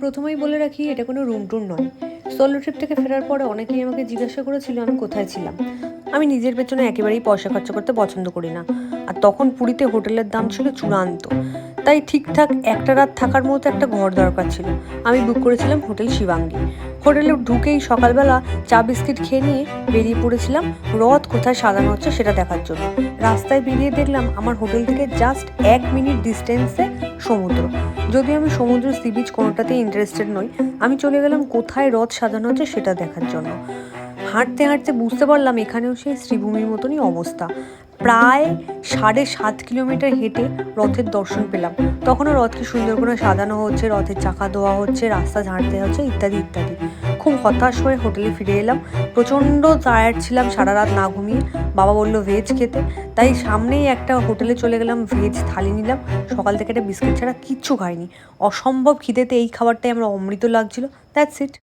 প্রথমেই বলে রাখি, এটা কোনো রুম ট্যুর নয়। সোলো ট্রিপ থেকে ফেরার পরে অনেকেই আমাকে জিজ্ঞাসা করেছিল আমি কোথায় ছিলাম। আমি নিজের পেছনে একেবারেই পয়সা খরচা করতে পছন্দ করি না। আর তখন পুরীতে হোটেলের দাম ছিল চূড়ান্ত, তাই ঠিকঠাক একটা রাত থাকার মতো একটা ঘর দরকার ছিল। আমি বুক করেছিলাম হোটেল শিবাঙ্গী। হোটেলে ঢুকেই সকালবেলা চা বিস্কিট খেয়ে নিয়ে বেরিয়ে পড়েছিলাম রথ কোথায় সাজানো হচ্ছে সেটা দেখার জন্য। রাস্তায় বেরিয়ে দেখলাম আমার হোটেল থেকে জাস্ট 1 মিনিট ডিস্টেন্সে সমুদ্র। যদিও আমি সমুদ্র, সি বিচ কোনোটাতেই ইন্টারেস্টেড নই, আমি চলে গেলাম কোথায় রথ সাজানো হচ্ছে সেটা দেখার জন্য। হাঁটতে হাঁটতে বুঝতে পারলাম এখানেও সেই শ্রীভূমির মতনই অবস্থা। প্রায় 7.5 কিলোমিটার হেঁটে রথের দর্শন পেলাম। তখনও রথকে সুন্দর করে সাজানো হচ্ছে, রথের চাকা ধোয়া হচ্ছে, রাস্তা ঝাড়তে হচ্ছে, ইত্যাদি ইত্যাদি। খুব হতাশ হয়ে হোটেলে ফিরে এলাম। প্রচণ্ড টায়ার্ড ছিলাম সারা রাত না ঘুমিয়ে। বাবা বললো ভেজ খেতে, তাই সামনেই একটা হোটেলে চলে গেলাম, ভেজ থালি নিলাম। সকাল থেকে একটা বিস্কিট ছাড়া কিচ্ছু খাইনি। অসম্ভব খিদেতে এই খাবারটাই আমার অমৃত লাগছিল। That's it.